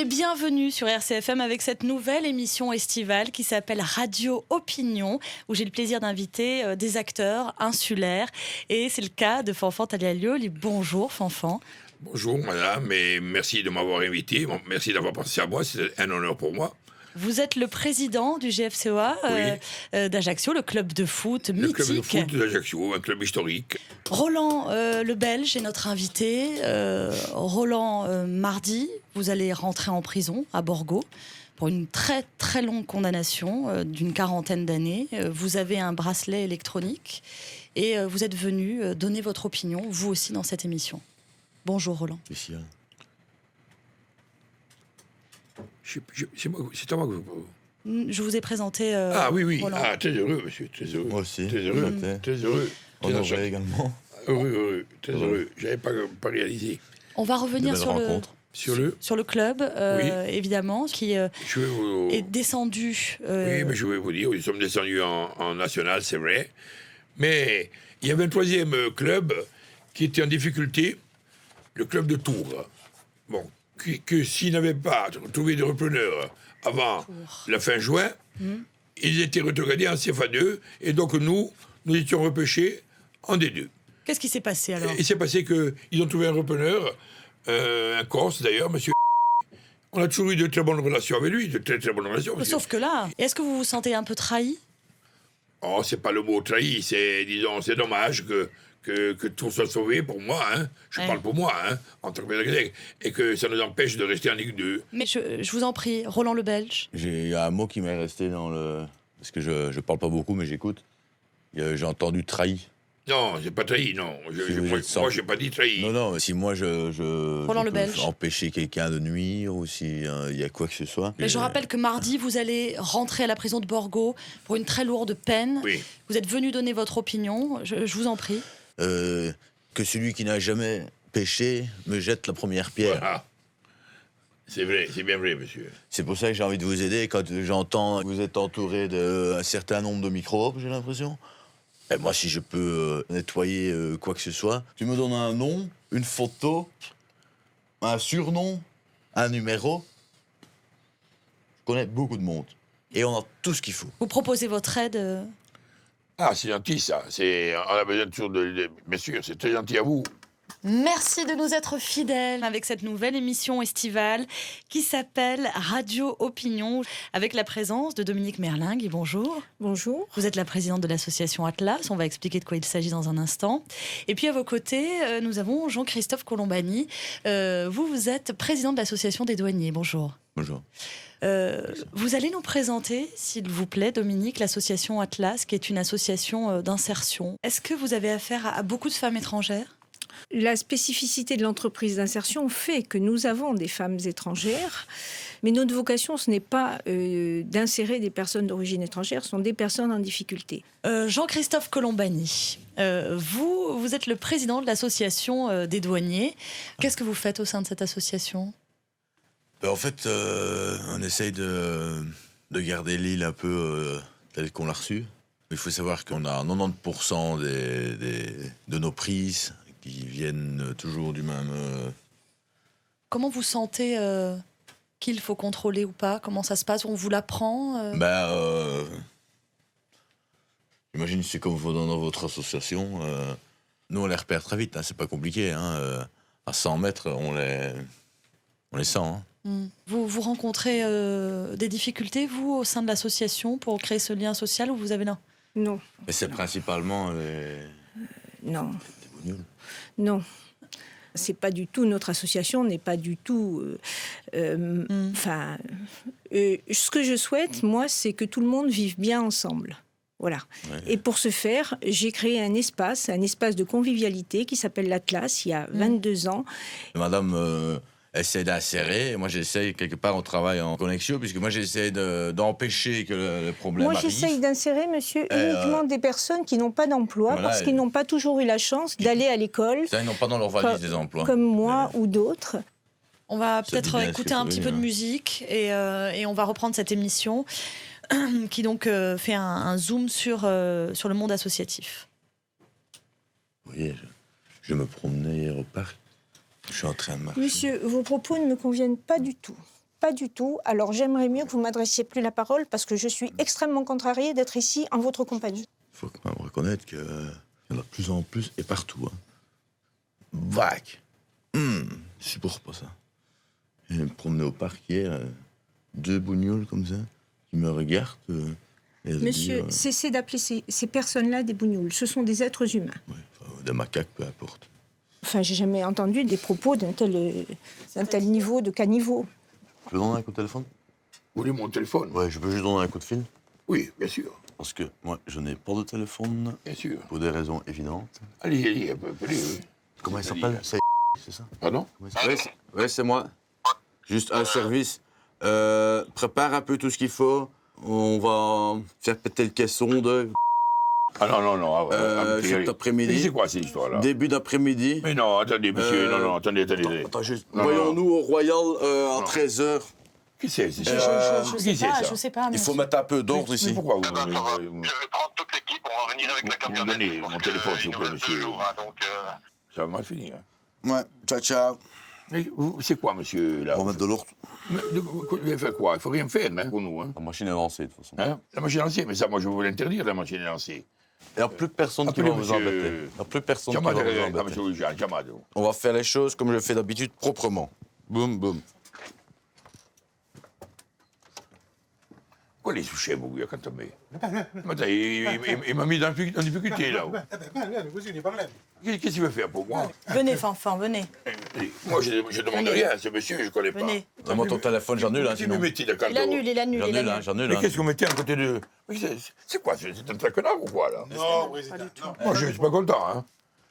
bienvenue sur RCFM avec cette nouvelle émission estivale qui s'appelle Radio Opinion, où j'ai le plaisir d'inviter des acteurs insulaires. Et c'est le cas de Fanfan Talialioli. Bonjour Fanfan. Bonjour madame, et merci de m'avoir invité. Bon, merci d'avoir pensé à moi, c'est un honneur pour moi. Vous êtes le président du GFCOA d'Ajaccio, le club de foot mythique. Le club de foot d'Ajaccio, un club historique. Roland le Belge est notre invité. Roland, mardi, vous allez rentrer en prison à Borgo pour une très très longue condamnation d'une 40aine d'années. Vous avez un bracelet électronique et vous êtes venu donner votre opinion, vous aussi, dans cette émission. Bonjour Roland. C'est à moi que vous... Je vous ai présenté Ah oui, Roland. Ah, très heureux monsieur, très heureux. Moi aussi. Très heureux, très heureux. Honoré également. Heureux, très heureux. J'avais pas réalisé. On va revenir sur le club, évidemment, qui est descendu. Oui, mais je vais vous dire, nous sommes descendus en national, c'est vrai. Mais il y avait un troisième club qui était en difficulté, le club de Tours. Bon, que s'ils n'avaient pas trouvé de repreneur avant la fin juin, ils étaient rétrogradés en CFA2, et donc nous étions repêchés en D2. Qu'est-ce qui s'est passé alors ? Il s'est passé qu'ils ont trouvé un repreneur, un Corse d'ailleurs, monsieur. On a toujours eu de très bonnes relations avec lui, de très très bonnes relations. Sauf que là, est-ce que vous vous sentez un peu trahi ? Oh, c'est pas le mot trahi, c'est dommage que tout soit sauvé pour moi, hein. Je parle pour moi, hein, en tant que pédagogue, et que ça nous empêche de rester en Ligue 2. Mais je vous en prie, Roland le Belge. Il y a un mot qui m'est resté dans le... Parce que je parle pas beaucoup, mais j'écoute. J'ai entendu trahi. Non, j'ai pas trahi, non. Moi, j'ai pas dit trahi. Non, si moi je le peux Belge. empêcher quelqu'un de nuire, ou si il y a quoi que ce soit. Mais je rappelle que mardi, vous allez rentrer à la prison de Borgo pour une très lourde peine. Oui. Vous êtes venu donner votre opinion, je vous en prie. Que celui qui n'a jamais péché me jette la première pierre. Voilà. C'est vrai, c'est bien vrai, monsieur. C'est pour ça que j'ai envie de vous aider. Quand j'entends que vous êtes entouré d'un certain nombre de microbes, j'ai l'impression. Et moi, si je peux nettoyer quoi que ce soit, tu me donnes un nom, une photo, un surnom, un numéro. Je connais beaucoup de monde. Et on a tout ce qu'il faut. Vous proposez votre aide Ah, c'est gentil, ça. On a besoin toujours bien sûr, c'est très gentil à vous. Merci de nous être fidèles avec cette nouvelle émission estivale qui s'appelle Radio Opinion, avec la présence de Dominique Merlingue. Bonjour. Bonjour. Vous êtes la présidente de l'association Atlas. On va expliquer de quoi il s'agit dans un instant. Et puis à vos côtés, nous avons Jean-Christophe Colombani. Vous êtes président de l'association des douaniers. Bonjour. Bonjour. Vous allez nous présenter, s'il vous plaît, Dominique, l'association Atlas, qui est une association d'insertion. Est-ce que vous avez affaire à beaucoup de femmes étrangères ? La spécificité de l'entreprise d'insertion fait que nous avons des femmes étrangères, mais notre vocation, ce n'est pas d'insérer des personnes d'origine étrangère, ce sont des personnes en difficulté. Jean-Christophe Colombani, vous êtes le président de l'association des douaniers. Qu'est-ce que vous faites au sein de cette association ? En fait, on essaye de garder l'île un peu telle qu'on l'a reçue. Il faut savoir qu'on a 90% de nos prises qui viennent toujours du même... Comment vous sentez qu'il faut contrôler ou pas ? Comment ça se passe ? On vous l'apprend J'imagine que c'est comme dans votre association. Nous, on les repère très vite, hein, c'est pas compliqué. Hein, à 100 mètres, on les sent. Hein. Vous rencontrez des difficultés, vous, au sein de l'association, pour créer ce lien social, ou vous avez là ? Non. Mais c'est principalement Non. Non. C'est pas du tout, notre association n'est pas du tout... ce que je souhaite, moi, c'est que tout le monde vive bien ensemble. Voilà. Ouais. Et pour ce faire, j'ai créé un espace de convivialité qui s'appelle l'Atlas, il y a 22 ans. Madame... essaie d'insérer. Moi, j'essaye, quelque part, on travaille en connexion, puisque moi, j'essaie d'empêcher que le problème arrive. Moi, j'essaye d'insérer, monsieur, uniquement des personnes qui n'ont pas d'emploi, voilà, parce qu'ils n'ont pas toujours eu la chance d'aller à l'école. Ça, ils n'ont pas dans leur valise des emplois. Comme moi ou d'autres. On va peut-être écouter un petit peu de musique et on va reprendre cette émission qui donc fait un zoom sur le monde associatif. Vous voyez, je me promenais hier au parc. Je suis en train de marcher. Monsieur, vos propos ne me conviennent pas du tout. Pas du tout. Alors j'aimerais mieux que vous m'adressiez plus la parole parce que je suis extrêmement contrariée d'être ici en votre compagnie. Il faut quand même reconnaître qu'il y en a de plus en plus et partout. Hein. Vague. Je supporte pas ça. Je me promenais au parc hier, 2 bougnoules comme ça, qui me regardent. Et elles Monsieur, disent, cessez d'appeler ces personnes-là des bougnoules. Ce sont des êtres humains. ouais, des macaques, peu importe. Enfin, j'ai jamais entendu des propos d'un tel niveau de caniveau. Je peux donner un coup de téléphone? Vous voulez mon téléphone? Ouais, je peux juste donner un coup de fil. Oui, bien sûr. Parce que moi, je n'ai pas de téléphone, Bien sûr. pour des raisons évidentes. Allez, appelez, oui. Comment il Allez. s'appelle? C'est ça? Pardon? Ouais, c'est moi. Juste un service. Prépare un peu tout ce qu'il faut. On va faire péter le caisson de Ah non. cet après-midi. C'est quoi cette histoire-là? Début d'après-midi. Mais non, attendez, monsieur, non, attendez. Attends, juste. Non, Voyons-nous au Royal à 13h. Qui c'est? Je Qui c'est, ça? sais pas. Il faut monsieur. mettre un peu d'ordre Mais ici. pourquoi vous... Je vais prendre toute l'équipe, on va venir avec la Vous me camionnette. donnez mon téléphone, s'il vous plaît, Il nous reste monsieur. 2 jours, hein, donc, Ça va mal finir. Ouais, ciao. Mais c'est quoi, monsieur, là? On va mettre de l'ordre. Mais vous allez faire quoi? Il faut rien faire, hein, pour nous, hein? La machine est lancée, de toute façon. Hein? La machine à lancer, mais ça, moi, je vais vous l'interdire, la machine à lancer. Il n'y a plus personne qui Appelez va vous monsieur- embêter. Il n'y a plus personne qui va Jamad, vous ah, embêter. monsieur Jean, Jamad. On va faire les choses comme je fais d'habitude, proprement. Boum, boum. Pourquoi les souchets, vous, quand on met? Attends, il m'a mis en difficulté, là. Qu'est-ce qu'il veut faire pour moi? Venez, Fanfan, venez. Moi, je demande rien à ce monsieur, je ne connais pas. Venez. Donne-moi ton téléphone, j'annule, hein, Si sinon. vous mettez d'accord. Il annule. J'annule, hein, j'annule. Mais hein. qu'est-ce que vous mettez à côté de... Mais c'est quoi? C'est un traquenard ou quoi, là? Non, président, non. Moi, je ne suis pas content, hein.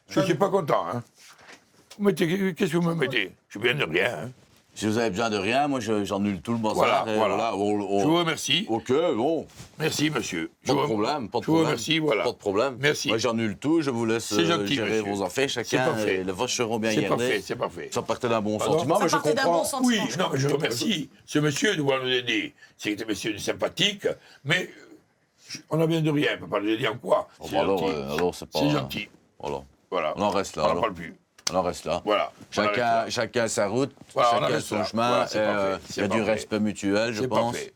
Je ne suis pas content, hein. Vous mettez... Qu'est-ce que vous me mettez? Je viens de rien, hein. Si vous avez besoin de rien, moi j'annule tout le bazar. Voilà, et voilà. Je vous remercie. Ok, bon, Merci, monsieur. pas de vous- problème, pas de Je vous problème. remercie, voilà. Pas de problème. Merci. Moi j'annule tout, je vous laisse C'est gentil, gérer monsieur. vos affaires, chacun, parfait. et les vaches seront bien C'est gardées. parfait, c'est parfait. Ça partait d'un bon Pardon sentiment, Ça mais je partait d'un comprends. bon sentiment. Oui, non, mais je remercie ce monsieur de vouloir nous aider. C'est un monsieur sympathique, mais on n'a bien de rien. On ne peut pas le dire en quoi. Bon, C'est bah gentil. alors c'est pas... C'est gentil. Voilà. Voilà. On en reste là, On n'en alors. parle plus. On en reste là. Voilà. On arrête là. Chacun sa route, Voilà, on chacun arrête son là. chemin. Voilà, c'est parfait, Il c'est y a du parfait. respect mutuel, je C'est pense. parfait.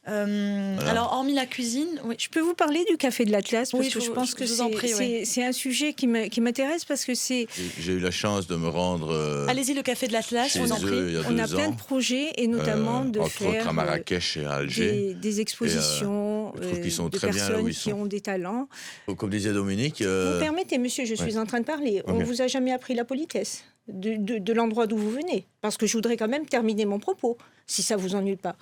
Alors, hormis la cuisine, oui. Je peux vous parler du café de l'Atlas parce Oui, que je pense que je vous en prie, oui. c'est un sujet qui m'intéresse parce que c'est J'ai eu la chance de me rendre Allez-y, le café de l'Atlas, je chez vous en eux prie. il y a on a 2 plein ans. de projets et notamment de entre faire autres à Marrakech et à Alger. des expositions je trouve qu'ils sont de très bien là où personnes ils qui sont. ont des talents. Comme disait Dominique, Vous permettez, monsieur, je suis en train de parler. On Ok. vous a jamais appris la politesse de l'endroit d'où vous venez, parce que je voudrais quand même terminer mon propos, si ça vous ennuie pas.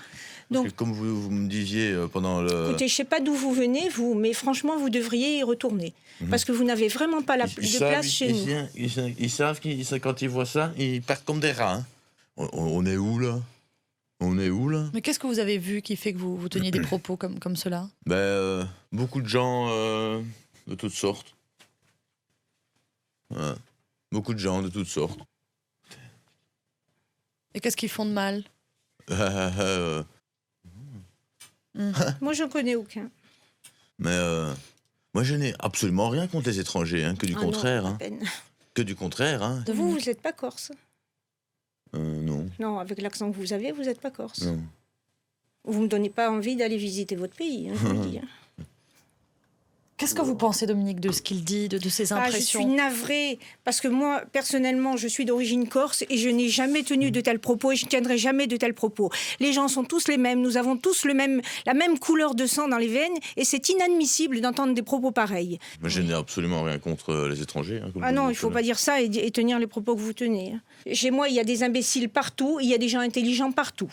parce que comme vous me disiez pendant le... Écoutez, je sais pas d'où vous venez, vous, mais franchement, vous devriez y retourner, parce que vous n'avez vraiment pas de place chez nous. Ils savent quand ils voient ça, ils partent comme des rats. hein. On est où là? On est où là? Mais qu'est-ce que vous avez vu qui fait que vous teniez des propos comme cela? Beaucoup de gens de toutes sortes. Ouais. Beaucoup de gens de toutes sortes. Et qu'est-ce qu'ils font de mal? Moi, je connais aucun. Mais moi, je n'ai absolument rien contre les étrangers, hein, que du Ah contraire. non, à hein. peine. Que du contraire. Hein. Vous n'êtes pas corse. Non, Non, avec l'accent que vous avez, vous n'êtes pas corse. non. Vous me donnez pas envie d'aller visiter votre pays, hein, je vous le dis. hein. Qu'est-ce que vous pensez, Dominique, de ce qu'il dit, de ses Je impressions? suis navrée, parce que moi, personnellement, je suis d'origine corse et je n'ai jamais tenu de tels propos et je ne tiendrai jamais de tels propos. Les gens sont tous les mêmes, nous avons tous la même couleur de sang dans les veines et c'est inadmissible d'entendre des propos pareils. Moi, je n'ai absolument rien contre les étrangers. Hein, comme Ah vous non, le il ne faut dites, pas dire ça et tenir les propos que vous tenez. hein. Chez moi, il y a des imbéciles partout, il y a des gens intelligents partout.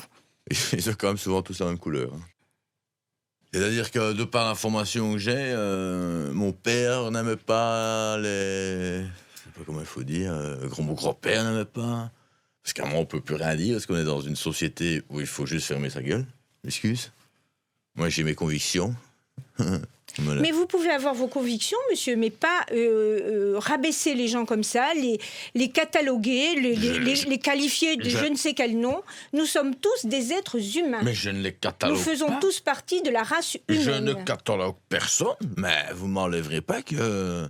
Ils ont quand même souvent tous la même couleur. hein. C'est-à-dire que de par l'information que j'ai, mon père n'aimait pas les... Je sais pas comment il faut dire. Mon grand-père n'aimait pas. Parce qu'à un moment, on peut plus rien dire, parce qu'on est dans une société où il faut juste fermer sa gueule. Excuse. Moi, j'ai mes convictions. Voilà. Mais vous pouvez avoir vos convictions, monsieur, mais pas rabaisser les gens comme ça, les cataloguer, les qualifier de je ne sais quel nom. Nous sommes tous des êtres humains. Mais je ne les Nous catalogue faisons pas. tous partie de la race Je humaine. ne catalogue personne, mais vous m'enlèverez pas que...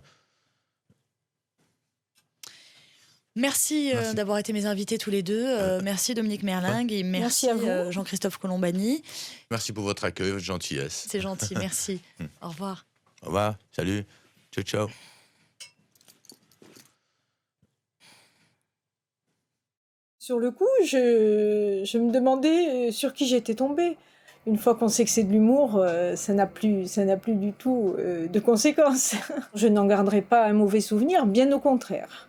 Merci, Merci. d'avoir été mes invités tous les deux. Merci Dominique Merlingue et merci, Merci à vous. Jean-Christophe Colombani. Merci pour votre accueil, votre gentillesse. C'est gentil, merci. Au revoir. Au revoir, salut, ciao, ciao. Sur le coup, je me demandais sur qui j'étais tombée. Une fois qu'on sait que c'est de l'humour, ça n'a plus du tout de conséquences. Je n'en garderai pas un mauvais souvenir, bien au contraire.